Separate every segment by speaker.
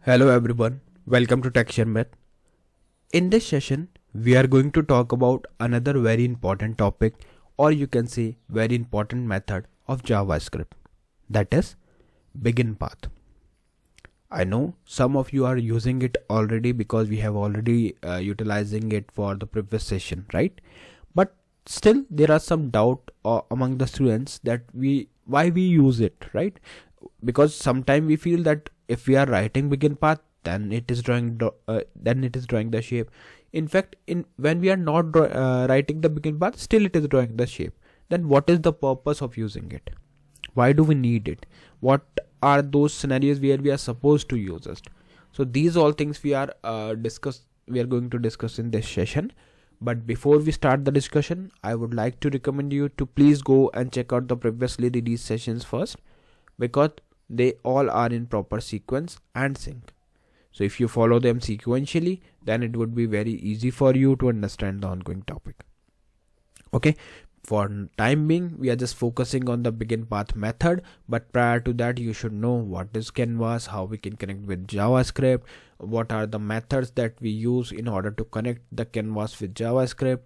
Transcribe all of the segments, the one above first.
Speaker 1: Hello everyone, welcome to Sharmit. In this session, we are going to talk about another very important topic, or you can say very important method of JavaScript, that is beginPath. I know some of you are using it already because we have already utilizing it for the previous session, right? But still there are some doubt among the students that why we use it, right? Because sometimes we feel that if we are writing beginPath, then it is drawing the shape. In fact, when we are not writing the beginPath, still it is drawing the shape. Then what is the purpose of using it? Why do we need it? What are those scenarios where we are supposed to use it? So these all things we are going to discuss in this session. But before we start the discussion, I would like to recommend you to please go and check out the previously released sessions first, because they all are in proper sequence and sync. So if you follow them sequentially, then it would be very easy for you to understand the ongoing topic. Okay, for time being, we are just focusing on the beginPath method, but prior to that, you should know what is Canvas, how we can connect with JavaScript, what are the methods that we use in order to connect the Canvas with JavaScript,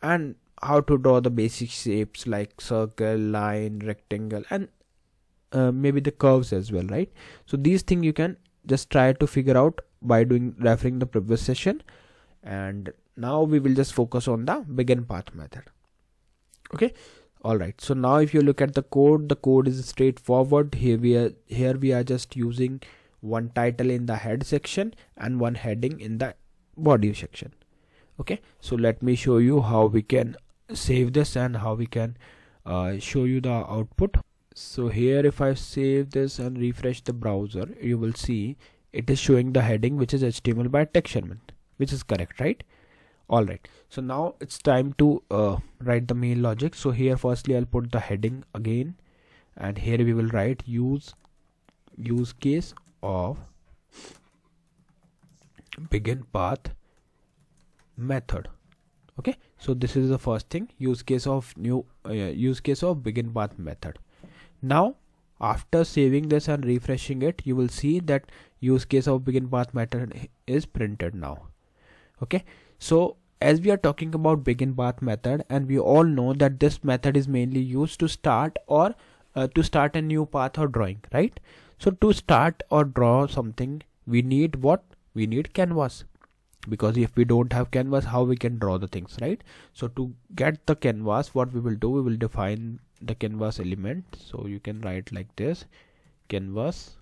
Speaker 1: and how to draw the basic shapes like circle, line, rectangle, and maybe the curves as well, right? So these things you can just try to figure out by referring the previous session. And now we will just focus on the beginPath method. Okay, all right. So now if you look at the code is straightforward. Here we are just using one title in the head section and one heading in the body section. Okay, so let me show you how we can save this and how we can show you the output. So here if I save this and refresh the browser, you will see it is showing the heading which is HTML by Sharmit, which is correct, right? Alright, so now it's time to write the main logic. So here firstly I'll put the heading again, and here we will write use case of beginPath method. Okay, so this is the first thing, use case of beginPath method. Now after saving this and refreshing it, you will see that use case of beginPath method is printed now. Okay, so as we are talking about beginPath method, and we all know that this method is mainly used to start or to start a new path or drawing, right? So to start or draw something, we need what? We need Canvas, because if we don't have Canvas, how we can draw the things, right? So to get the Canvas, what we will do, we will define the Canvas element. So you can write like this, Canvas.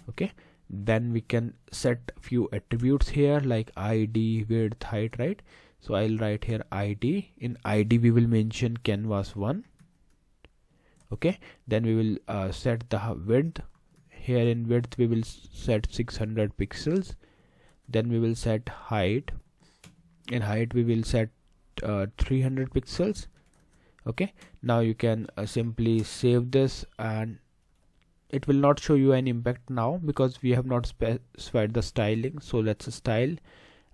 Speaker 1: Okay, then we can set few attributes here like ID, width, height, right? So I'll write here ID. In ID we will mention Canvas1. Okay, then we will set the width. Here in width we will set 600 pixels. Then we will set height. In height we will set 300 pixels. Okay, now you can simply save this, and it will not show you any impact now because we have not specified the styling. So let's style,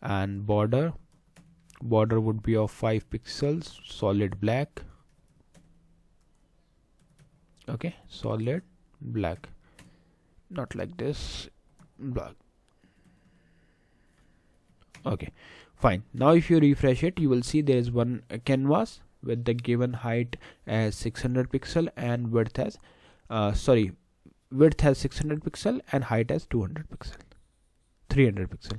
Speaker 1: and border would be of 5 pixels, solid black. Okay, solid black, not like this, black. Okay, fine. Now if you refresh it, you will see there is one canvas with the given height as 600 pixel and width as width has 600 pixel and height as 200 pixel, 300 pixel.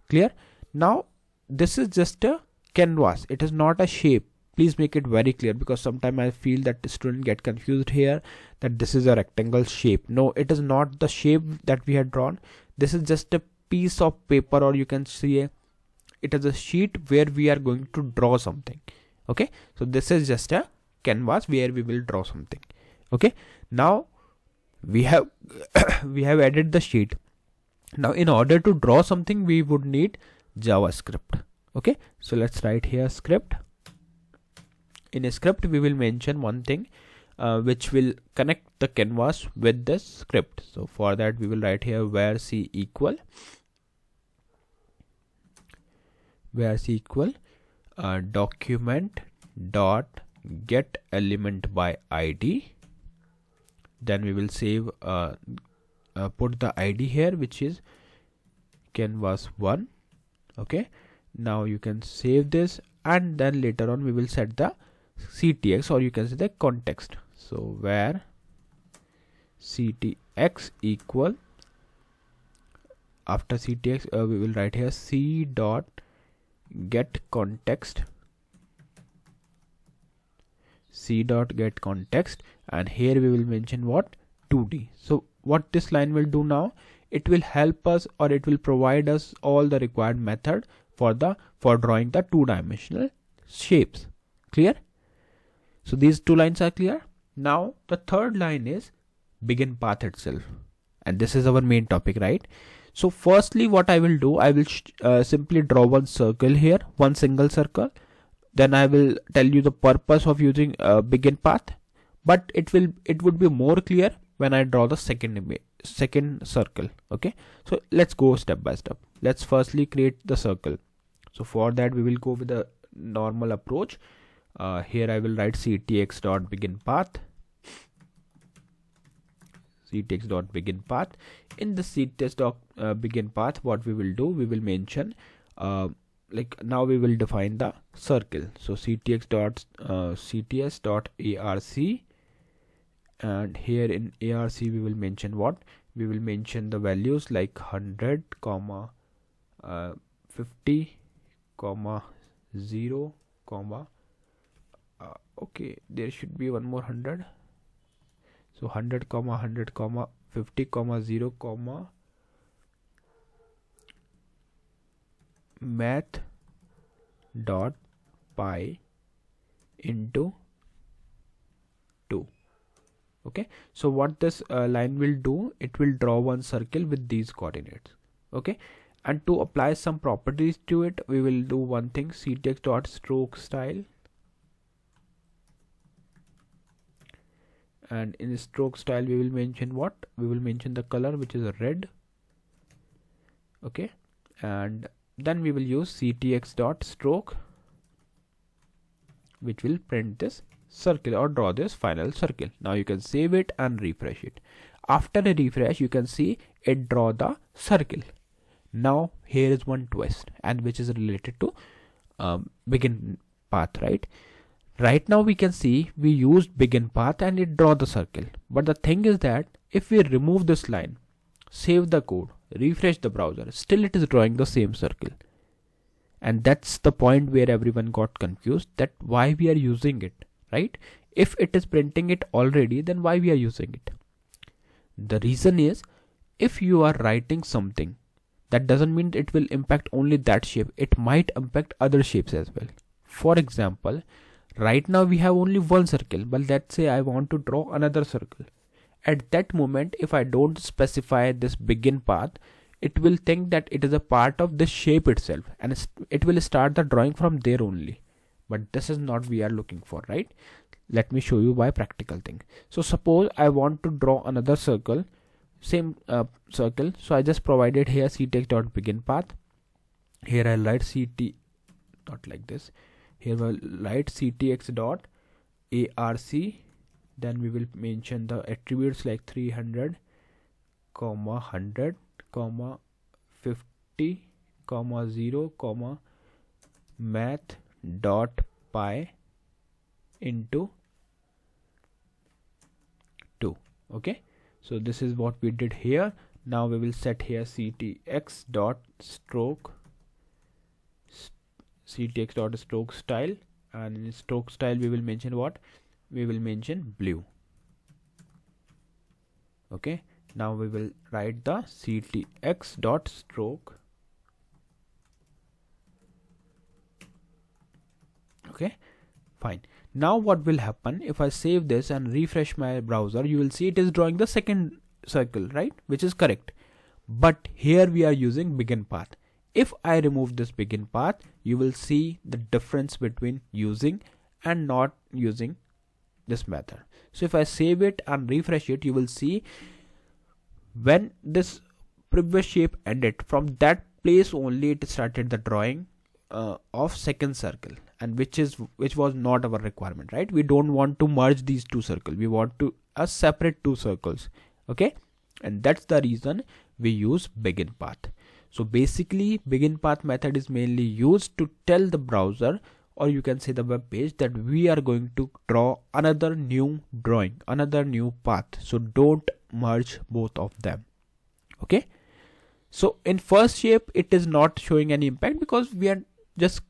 Speaker 1: Clear? Now this is just a canvas, it is not a shape. Please make it very clear, because sometimes I feel that the student get confused here that this is a rectangle shape. No, it is not the shape that we had drawn. This is just a piece of paper, or you can see it is a sheet where we are going to draw something. Okay, so this is just a canvas where we will draw something. Okay, now we have we have added the sheet. Now in order to draw something, we would need JavaScript. Okay, so let's write here script. In a script we will mention one thing which will connect the canvas with this script. So for that we will write here where c equal document dot get element by id Then we will save put the ID here, which is canvas1. Okay, now you can save this, and then later on we will set the ctx, or you can say the context. So where ctx equal, after ctx we will write here c dot get context, and here we will mention what, 2D. So what this line will do now, it will help us, or it will provide us all the required method for drawing the two-dimensional shapes. Clear? So these two lines are clear. Now the third line is beginPath itself, and this is our main topic, right? So firstly what I will do, I will simply draw one circle here, one single circle. Then I will tell you the purpose of using beginPath, but it would be more clear when I draw the second circle. Okay, so let's go step by step. Let's firstly create the circle. So for that we will go with the normal approach. Here I will write ctx.beginPath. In the ctx.beginPath, what we will do, we will mention like now we will define the circle. So ctx.arc, and here in arc we will mention what, we will mention the values like 100, 50, 0, okay, there should be one more 100. So 100, 100, 50, 0, math dot pi into 2. Okay, so what this line will do, it will draw one circle with these coordinates. Okay, and to apply some properties to it, we will do one thing, ctx dot stroke style, and in stroke style we will mention what, we will mention the color, which is red. Okay, and then we will use ctx dot stroke, which will print this circle or draw this final circle. Now you can save it and refresh it. After a refresh, you can see it draw the circle. Now here is one twist, and which is related to beginPath, right? Right now we can see we used beginPath and it draw the circle. But the thing is that if we remove this line, save the code, refresh the browser, still it is drawing the same circle. And that's the point where everyone got confused, that why we are using it, right? If it is printing it already, then why we are using it? The reason is, if you are writing something, that doesn't mean it will impact only that shape. It might impact other shapes as well. For example, right now we have only one circle, but let's say I want to draw another circle. At that moment, if I don't specify this beginPath, it will think that it is a part of this shape itself, and it will start the drawing from there only. But this is not we are looking for, right? Let me show you by practical thing. So suppose I want to draw another circle, same circle. So I just provided here ctx.beginPath. Here I'll write ct, not like this. Here we'll write ctx.arc. Then we will mention the attributes like 300, 100, 50, 0, math dot pi into 2. Okay, so this is what we did here. Now we will set here ctx dot stroke style, and in stroke style we will mention what, we will mention blue. Okay, now we will write the ctx dot stroke. Okay, fine. Now what will happen, if I save this and refresh my browser, you will see it is drawing the second circle, right, which is correct. But here we are using beginPath. If I remove this beginPath, you will see the difference between using and not using this method. So if I save it and refresh it, you will see when this previous shape ended, from that place only it started the drawing of second circle, and which was not our requirement, right? We don't want to merge these two circles. We want to a separate two circles. Okay, and that's the reason we use beginPath. So basically beginPath method is mainly used to tell the browser, or you can say the web page, that we are going to draw another new drawing, another new path. So don't merge both of them. Okay, so in first shape it is not showing any impact because we are just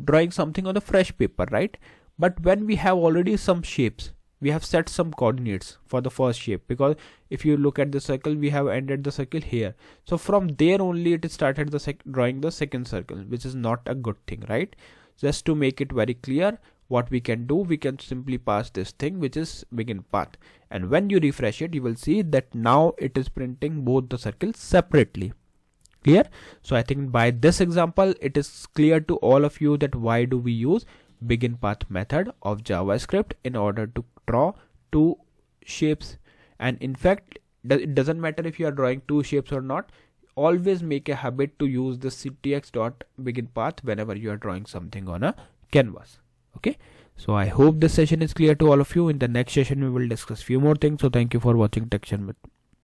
Speaker 1: drawing something on the fresh paper, right? But when we have already some shapes, we have set some coordinates for the first shape, because if you look at the circle, we have ended the circle here. So from there only it started the drawing the second circle, which is not a good thing, right? Just to make it very clear, what we can do, we can simply pass this thing which is beginPath, and when you refresh it, you will see that now it is printing both the circles separately. Clear? So I think by this example it is clear to all of you that why do we use beginPath method of JavaScript in order to draw two shapes. And in fact, it doesn't matter if you are drawing two shapes or not, always make a habit to use the ctx.beginPath whenever you are drawing something on a canvas. Okay, so I hope this session is clear to all of you. In the next session we will discuss few more things. So thank you for watching Tech Sharmit.